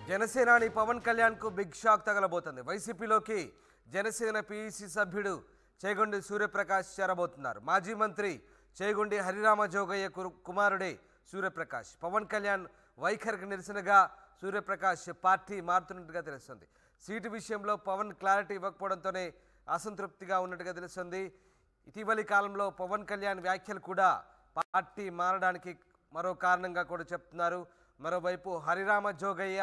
జనసేనాని పవన్ కళ్యాణ్కు big shock తగలబోతుంది. వైసీపీలోకి జనసేన పీఈసీ సభ్యుడు చేగొండి సూర్యప్రకాష్ చేరబోతున్నారు. మాజీ మంత్రి చేగొండి హరిరామ జోగయ్య కుమారుడే సూర్యప్రకాష్. పవన్ కళ్యాణ్ వైఖరికి నిరసనగా సూర్యప్రకాష్ పార్టీ మారుతున్నట్టుగా తెలుస్తుంది. సీటు విషయంలో పవన్ క్లారిటీ ఇవ్వకపోవడంతోనే అసంతృప్తిగా ఉన్నట్టుగా తెలుస్తుంది. ఇటీవలి కాలంలో పవన్ కళ్యాణ్ వ్యాఖ్యలు కూడా పార్టీ మారడానికి మరో కారణంగా కూడా చెప్తున్నారు. మరోవైపు హరిరామ జోగయ్య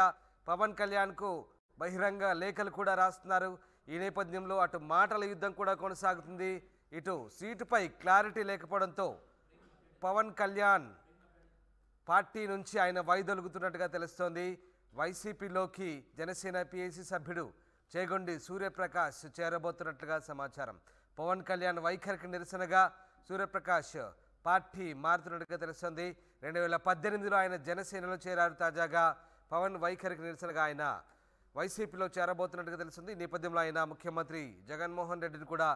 పవన్ కళ్యాణ్కు బహిరంగ లేఖలు కూడా రాస్తున్నారు. ఈ నేపథ్యంలో అటు మాటల యుద్ధం కూడా కొనసాగుతుంది. ఇటు సీటుపై క్లారిటీ లేకపోవడంతో పవన్ కళ్యాణ్ పార్టీ నుంచి ఆయన వైదొలుగుతున్నట్టుగా తెలుస్తోంది. వైసీపీలోకి జనసేన పీఏసీ సభ్యుడు చేగొండి సూర్యప్రకాష్ చేరబోతున్నట్లుగా సమాచారం. పవన్ కళ్యాణ్ వైఖరికి నిరసనగా సూర్యప్రకాష్ పార్టీ మారుతున్నట్టుగా తెలుస్తుంది. 2018లో ఆయన జనసేనలో చేరారు. తాజాగా పవన్ వైఖరికి నిరసనగా ఆయన వైసీపీలో చేరబోతున్నట్టుగా తెలుస్తుంది. ఈ నేపథ్యంలో ఆయన ముఖ్యమంత్రి జగన్మోహన్ రెడ్డిని కూడా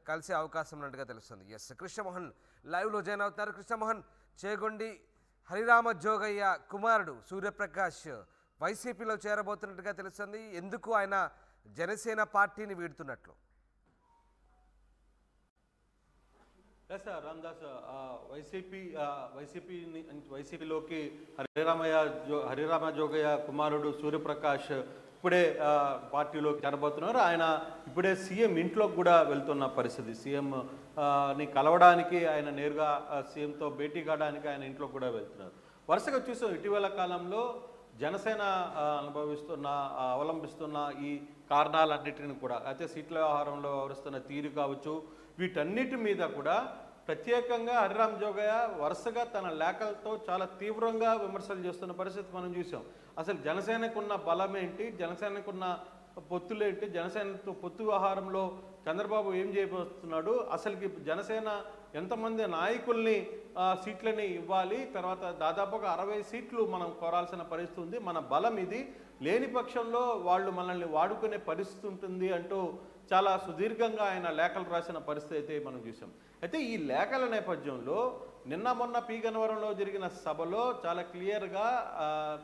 కలిసే అవకాశం ఉన్నట్టుగా తెలుస్తుంది. ఎస్, కృష్ణమోహన్ లైవ్లో జాయిన్ అవుతున్నారు. కృష్ణమోహన్, చేగొండి హరిరామ జోగయ్య కుమారుడు సూర్యప్రకాష్ వైసీపీలో చేరబోతున్నట్టుగా తెలుస్తుంది. ఎందుకు ఆయన జనసేన పార్టీని వీడుతున్నట్లు? రామదాస్, వైసీపీలోకి హరిరామ జోగయ్య కుమారుడు సూర్యప్రకాష్ ఇప్పుడే పార్టీలోకి చేరబోతున్నారు. ఆయన ఇప్పుడే సీఎం ఇంట్లోకి కూడా వెళ్తున్న పరిస్థితి. సీఎంని కలవడానికి ఆయన నేరుగా సీఎంతో భేటీ కావడానికి ఆయన ఇంట్లోకి కూడా వెళ్తున్నారు. వరుసగా చూసాం ఇటీవల కాలంలో జనసేన అవలంబిస్తున్న ఈ కారణాలన్నిటిని కూడా, అయితే సీట్ల వ్యవహారంలో వ్యవహరిస్తున్న తీరు కావచ్చు, వీటన్నిటి మీద కూడా ప్రత్యేకంగా హరిరామ జోగయ్య వరుసగా తన లేఖలతో చాలా తీవ్రంగా విమర్శలు చేస్తున్న పరిస్థితి మనం చూసాం. అసలు జనసేనకున్న బలం ఏంటి, జనసేనకున్న పొత్తులేంటి, జనసేనతో పొత్తు వ్యవహారంలో చంద్రబాబు ఏం చేయబోతున్నాడు, అసలుకి జనసేన ఎంతమంది నాయకుల్ని సీట్లని ఇవ్వాలి, తర్వాత దాదాపుగా 60 సీట్లు మనం కోరాల్సిన పరిస్థితి ఉంది, మన బలం ఇది, లేని పక్షంలో వాళ్ళు మనల్ని వాడుకునే పరిస్థితి ఉంటుంది అంటూ చాలా సుదీర్ఘంగా ఆయన లేఖలు రాసిన పరిస్థితి అయితే మనం చూసాం. అయితే ఈ లేఖల నేపథ్యంలో నిన్న మొన్న పి గన్నవరంలో జరిగిన సభలో చాలా క్లియర్గా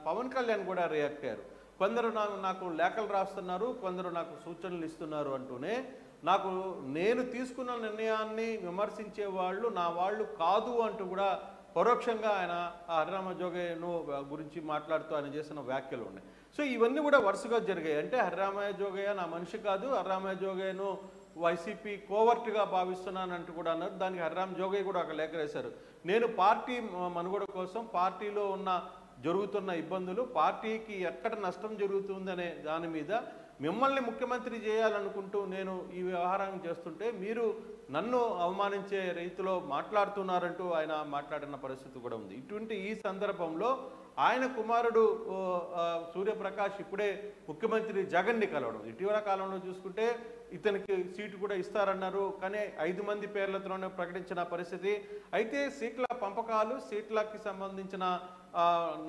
పవన్ కళ్యాణ్ కూడా రియాక్ట్ అయ్యారు. కొందరు నాకు లేఖలు రాస్తున్నారు, కొందరు నాకు సూచనలు ఇస్తున్నారు అంటూనే, నేను తీసుకున్న నిర్ణయాన్ని విమర్శించే వాళ్ళు నా వాళ్ళు కాదు అంటూ కూడా పరోక్షంగా ఆయన హరిరామ జోగయ్యను గురించి మాట్లాడుతూ ఆయన చేసిన వ్యాఖ్యలు ఉన్నాయి. సో ఇవన్నీ కూడా వరుసగా జరిగాయి. అంటే హరిరామ జోగయ్య నా మనిషి కాదు, హరిరామ జోగయ్యను వైసీపీ కోవర్ట్గా భావిస్తున్నానంటూ కూడా అన్నారు. దానికి హరిరామ జోగయ్య కూడా ఒక లేఖ రాశారు. నేను పార్టీ మనుగడ కోసం, పార్టీలో జరుగుతున్న ఇబ్బందులు, పార్టీకి ఎక్కడ నష్టం జరుగుతుందనే దాని మీద మిమ్మల్ని ముఖ్యమంత్రి చేయాలనుకుంటూ నేను ఈ వ్యవహారం చేస్తుంటే మీరు నన్ను అవమానించే రీతిలో మాట్లాడుతున్నారంటూ ఆయన మాట్లాడిన పరిస్థితి కూడా ఉంది. ఇటువంటి ఈ సందర్భంలో ఆయన కుమారుడు సూర్యప్రకాష్ ఇప్పుడే ముఖ్యమంత్రి జగన్ని కలవడం, ఇటీవల కాలంలో చూసుకుంటే ఇతనికి సీటు కూడా ఇస్తారన్నారు, కానీ 5 మంది పేర్లతోనే ప్రకటించిన పరిస్థితి. అయితే సీట్ల పంపకాలు, సీట్లకి సంబంధించిన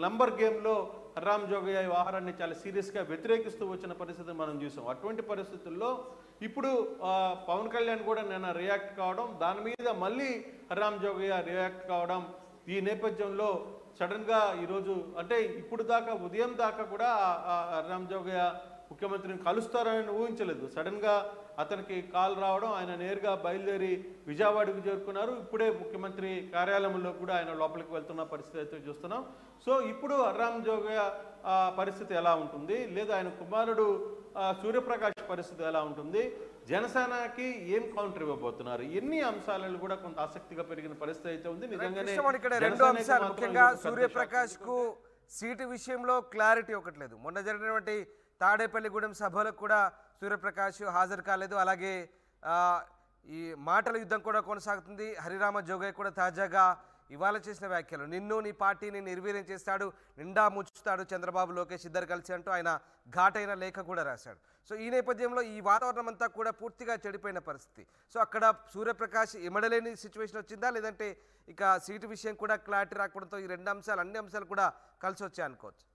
నంబర్ గేమ్లో హరిరామ జోగయ్య వ్యవహారాన్ని చాలా సీరియస్గా వ్యతిరేకిస్తూ వచ్చిన పరిస్థితిని మనం చూసాం. అటువంటి పరిస్థితుల్లో ఇప్పుడు పవన్ కళ్యాణ్ కూడా నిన్న రియాక్ట్ కావడం, దాని మీద మళ్ళీ హరిరామ జోగయ్య రియాక్ట్ కావడం, ఈ నేపథ్యంలో సడన్గా ఈరోజు అంటే ఇప్పుడు దాకా ఉదయం దాకా కూడా హరిరామ జోగయ్య ముఖ్యమంత్రిని కలుస్తారని ఊహించలేదు. సడన్గా అతనికి కాల్ రావడం, ఆయన నేరుగా బయలుదేరి విజయవాడకు చేరుకున్నారు. ఇప్పుడే ముఖ్యమంత్రి కార్యాలయంలో కూడా ఆయన లోపలికి వెళ్తున్న పరిస్థితి అయితే చూస్తున్నాం. సో ఇప్పుడు హరిరామ జోగయ్య పరిస్థితి ఎలా ఉంటుంది, లేదా ఆయన కుమారుడు సూర్యప్రకాష్ పరిస్థితి ఎలా ఉంటుంది, జనసేనకి ఏం కౌంటర్ ఇవ్వబోతున్నారు, ఎన్ని అంశాలను కూడా కొంత ఆసక్తిగా పెరిగిన పరిస్థితి అయితే ఉంది. నిజంగానే రెండు అంశాలు, ముఖ్యంగా సూర్యప్రకాష్ కు సీటు విషయంలో క్లారిటీ ఒకటి లేదు. మొన్న జరిగినటువంటి తాడేపల్లిగూడెం సభలకు కూడా సూర్యప్రకాష్ హాజరు కాలేదు. అలాగే ఈ మాటల యుద్ధం కూడా కొనసాగుతుంది. హరిరామ జోగయ్య కూడా తాజాగా ఇవాళ చేసిన వ్యాఖ్యలు, నిన్ను నీ పార్టీని నిర్వీర్యం చేస్తాడు, నిండా ముచ్చుతాడు చంద్రబాబు లోకేష్ ఇద్దరు కలిసి అంటూ ఆయన ఘాటైన లేఖ కూడా రాశాడు. సో ఈ నేపథ్యంలో ఈ వాతావరణం అంతా కూడా పూర్తిగా చెడిపోయిన పరిస్థితి. సో అక్కడ సూర్యప్రకాష్ ఇమడలేని సిచ్యువేషన్ వచ్చిందా, లేదంటే ఇక సీటు విషయం కూడా క్లారిటీ రాకపోవడంతో ఈ అన్ని అంశాలు కూడా కలిసి వచ్చాయి అనుకోవచ్చు?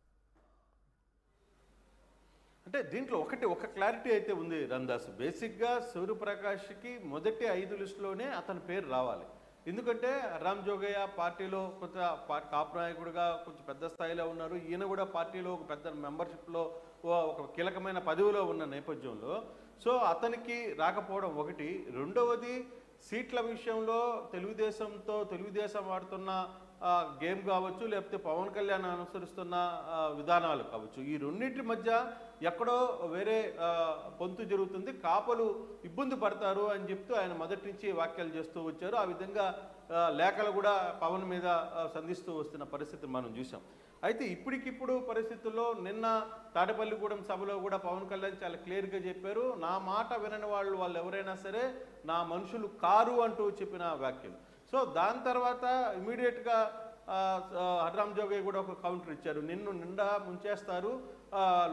అంటే దీంట్లో ఒక క్లారిటీ అయితే ఉంది రామదాస్. బేసిక్గా సూర్యప్రకాష్కి మొదటి 5 లిస్టులోనే అతని పేరు రావాలి. ఎందుకంటే రామ్ జోగయ్య పార్టీలో కొంత కాపు నాయకుడిగా కొంచెం పెద్ద స్థాయిలో ఉన్నారు. ఈయన కూడా పార్టీలో ఒక పెద్ద మెంబర్షిప్లో ఒక కీలకమైన పదవిలో ఉన్న నేపథ్యంలో సో అతనికి రాకపోవడం ఒకటి. రెండవది సీట్ల విషయంలో తెలుగుదేశం ఆడుతున్న గేమ్ కావచ్చు, లేకపోతే పవన్ కళ్యాణ్ అనుసరిస్తున్న విధానాలు కావచ్చు, ఈ రెండింటి మధ్య ఎక్కడో వేరే పొంతు జరుగుతుంది. కాపులు ఇబ్బంది పడతారు అని చెప్తూ ఆయన మొదటి నుంచి వ్యాఖ్యలు చేస్తూ వచ్చారు. ఆ విధంగా లేఖలు కూడా పవన్ మీద సంధిస్తూ వస్తున్న పరిస్థితి మనం చూసాం. అయితే ఇప్పటికిప్పుడు పరిస్థితుల్లో నిన్న తాడేపల్లిగూడెం సభలో కూడా పవన్ కళ్యాణ్ చాలా క్లియర్గా చెప్పారు, నా మాట వినని వాళ్ళు ఎవరైనా సరే నా మనుషులు కారు అంటూ చెప్పిన వ్యాఖ్యలు. సో దాని తర్వాత ఇమీడియట్గా హరిరామ్ జోగయ్య కూడా ఒక కౌంటర్ ఇచ్చారు, నిన్ను నిండా ముంచేస్తారు,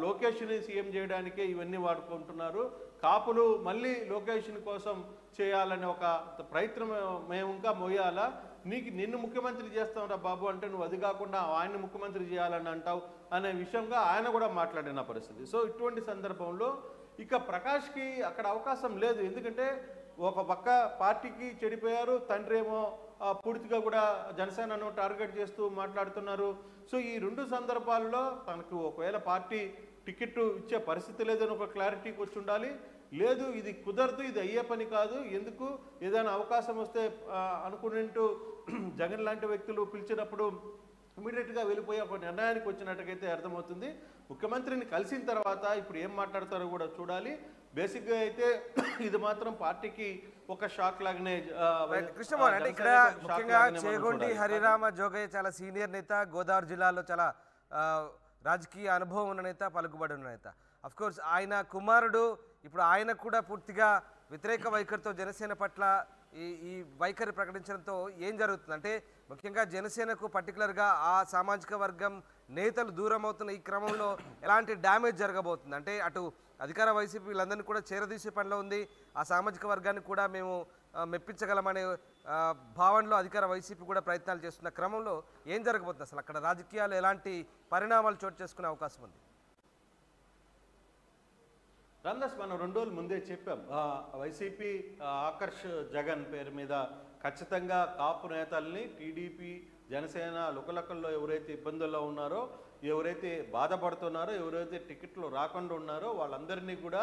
లోకేష్ని సీఎం చేయడానికే ఇవన్నీ వాడుకుంటున్నారు, కాపులు మళ్ళీ లోకేష్ని కోసం చేయాలనే ఒక ప్రయత్నం మేము ఇంకా మోయాలా, నిన్ను ముఖ్యమంత్రి చేస్తాంరా బాబు అంటే నువ్వు అది కాకుండా ఆయన్ని ముఖ్యమంత్రి చేయాలని అంటావు అనే విషయంగా ఆయన కూడా మాట్లాడిన పరిస్థితి. సో ఇటువంటి సందర్భంలో ఇక ప్రకాష్కి అక్కడ అవకాశం లేదు. ఎందుకంటే ఒక పక్క పార్టీకి చెడిపోయారు, తండ్రి ఏమో పూర్తిగా కూడా జనసేనను టార్గెట్ చేస్తూ మాట్లాడుతున్నారు. సో ఈ రెండు సందర్భాల్లో తనకు ఒకవేళ పార్టీ టికెట్ ఇచ్చే పరిస్థితి లేదని ఒక క్లారిటీకి వచ్చి ఉండాలి. లేదు ఇది కుదరదు, ఇది అయ్యే పని కాదు, ఎందుకు ఏదైనా అవకాశం వస్తే అనుకునేంటూ జగన్ లాంటి వ్యక్తులు పిలిచినప్పుడు ఇమీడియట్గా వెళ్ళిపోయి ఒక నిర్ణయానికి వచ్చినట్టుగైతే అర్థమవుతుంది. ముఖ్యమంత్రిని కలిసిన తర్వాత ఇప్పుడు ఏం మాట్లాడతారో కూడా చూడాలి. బేసిక్గా అయితే ఇది మాత్రం పార్టీకి ఒక షాక్ లాగానే. కృష్ణమోహన్ అంటే ఇక్కడ ముఖ్యంగా చేగొండి హరిరామ జోగయ్య చాలా సీనియర్ నేత, గోదావరి జిల్లాలో చాలా రాజకీయ అనుభవం ఉన్న నేత, పలుకుబడి ఉన్న నేత. అఫ్ కోర్స్ ఆయన కుమారుడు ఇప్పుడు ఆయన కూడా పూర్తిగా వ్యతిరేక వైఖరితో జనసేన పట్ల ఈ వైఖరి ప్రకటించడంతో ఏం జరుగుతుంది అంటే ముఖ్యంగా జనసేనకు పర్టికులర్గా ఆ సామాజిక వర్గం నేతలు దూరం అవుతున్న ఈ క్రమంలో ఎలాంటి డ్యామేజ్ జరగబోతుంది అంటే అటు అధికార వైసీపీ వీళ్ళందరినీ కూడా చేరదీసే పనిలో ఉంది, ఆ సామాజిక వర్గాన్ని కూడా మేము మెప్పించగలమనే భావనలో అధికార వైసీపీ కూడా ప్రయత్నాలు చేస్తున్న క్రమంలో ఏం జరగబోతుంది, అసలు అక్కడ రాజకీయాలు ఎలాంటి పరిణామాలు చోటు చేసుకునే అవకాశం ఉంది? రామదాస్ మనం 2 రోజుల ముందే చెప్పాం, వైసీపీ ఆకర్ష్ జగన్ పేరు మీద ఖచ్చితంగా కాపు నేతల్ని టీడీపీ జనసేన లుకలకల్లో ఎవరైతే ఇబ్బందుల్లో ఉన్నారో, ఎవరైతే బాధపడుతున్నారో, ఎవరైతే టికెట్లు రాకుండా ఉన్నారో వాళ్ళందరినీ కూడా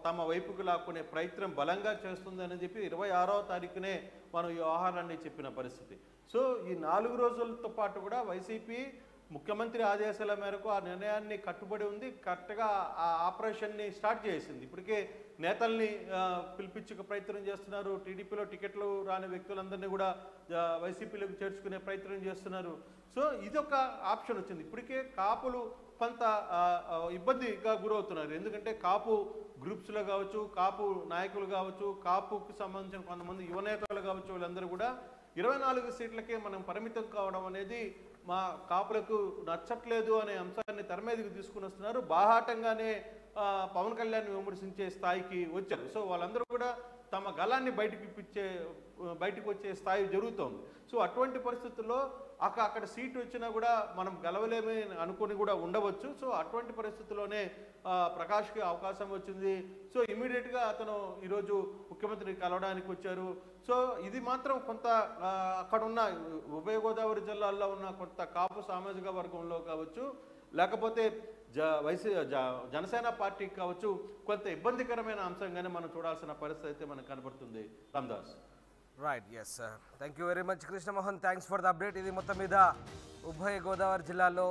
తమ వైపుకు లాక్కునే ప్రయత్నం బలంగా చేస్తుందని చెప్పి 26వ తారీఖునే మనం ఈ వ్యవహారాన్ని చెప్పిన పరిస్థితి. సో ఈ 4 రోజులతో పాటు కూడా వైసీపీ ముఖ్యమంత్రి ఆదేశాల మేరకు ఆ నిర్ణయాన్ని కట్టుబడి ఉంది, కరెక్ట్గా ఆ ఆపరేషన్ని స్టార్ట్ చేసింది. ఇప్పటికే నేతల్ని పిలిపించే ప్రయత్నం చేస్తున్నారు, టీడీపీలో టికెట్లు రాని వ్యక్తులందరినీ కూడా వైసీపీలోకి చేర్చుకునే ప్రయత్నం చేస్తున్నారు. సో ఇదొక ఆప్షన్ వచ్చింది. ఇప్పటికే కాపులు కొంత ఇబ్బందిగా గురవుతున్నారు, ఎందుకంటే కాపు గ్రూప్స్లో కావచ్చు, కాపు నాయకులు కావచ్చు, కాపుకి సంబంధించిన కొంతమంది యువనేతలు కావచ్చు, వీళ్ళందరూ కూడా 24 సీట్లకే మనం పరిమితం కావడం అనేది మా కాపులకు నచ్చట్లేదు అనే అంశాన్ని తెర మీదకి తీసుకుని వస్తున్నారు. బాహాటంగానే పవన్ కళ్యాణ్ విమర్శించే స్థాయికి వచ్చారు. సో వాళ్ళందరూ కూడా తమ గలాన్ని బయటకు వచ్చే స్థాయి జరుగుతోంది. సో అటువంటి పరిస్థితుల్లో అక్కడ సీటు వచ్చినా కూడా మనం గెలవలేమే అనుకుని కూడా ఉండవచ్చు. సో అటువంటి పరిస్థితుల్లోనే ప్రకాష్కి అవకాశం వచ్చింది. సో ఇమీడియట్గా అతను ఈరోజు ముఖ్యమంత్రిని కలవడానికి వచ్చారు. సో ఇది మాత్రం కొంత అక్కడున్న ఉభయ గోదావరి జిల్లాల్లో ఉన్న కొంత కాపు సామాజిక వర్గంలో కావచ్చు, లేకపోతే జనసేన పార్టీకి కావచ్చు, కొంత ఇబ్బందికరమైన అంశంగానే మనం చూడాల్సిన పరిస్థితి అయితే మనకు కనబడుతుంది. Ramdas right, yes sir, thank you very much Krishnamohan, thanks for the update. ఇది మొత్తం మీద ఉభయ గోదావరి జిల్లాలో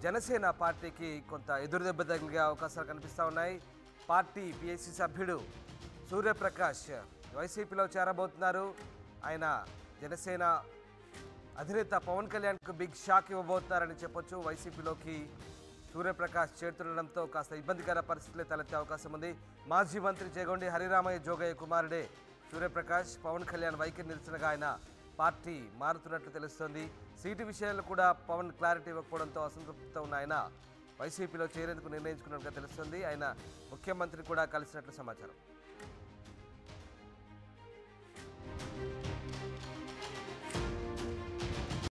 జనసేన పార్టీకి కొంత ఎదురుదెబ్బ తగిలే అవకాశాలు కనిపిస్తూ ఉన్నాయి. పార్టీ పిఎస్సి సభ్యుడు సూర్యప్రకాష్ వైసీపీలో చేరబోతున్నారు. ఆయన జనసేన అధినేత పవన్ కళ్యాణ్కు బిగ్ షాక్ ఇవ్వబోతున్నారని చెప్పొచ్చు. వైసీపీలోకి సూర్యప్రకాష్ చేరుతుండడంతో కాస్త ఇబ్బందికర పరిస్థితులే తలెత్తే అవకాశం ఉంది. మాజీ మంత్రి చేగొండి హరిరామయ్య జోగయ్య కుమారుడే సూర్యప్రకాష్. పవన్ కళ్యాణ్ వైఖరి నిరసనగా ఆయన పార్టీ మారుతున్నట్లు తెలుస్తోంది. సీటు విషయాల్లో కూడా పవన్ క్లారిటీ ఇవ్వకపోవడంతో అసంతృప్తితో ఉన్న ఆయన వైసీపీలో చేరేందుకు నిర్ణయించుకున్నట్టుగా తెలుస్తుంది. ఆయన ముఖ్యమంత్రి కూడా కలిసినట్లు సమాచారం.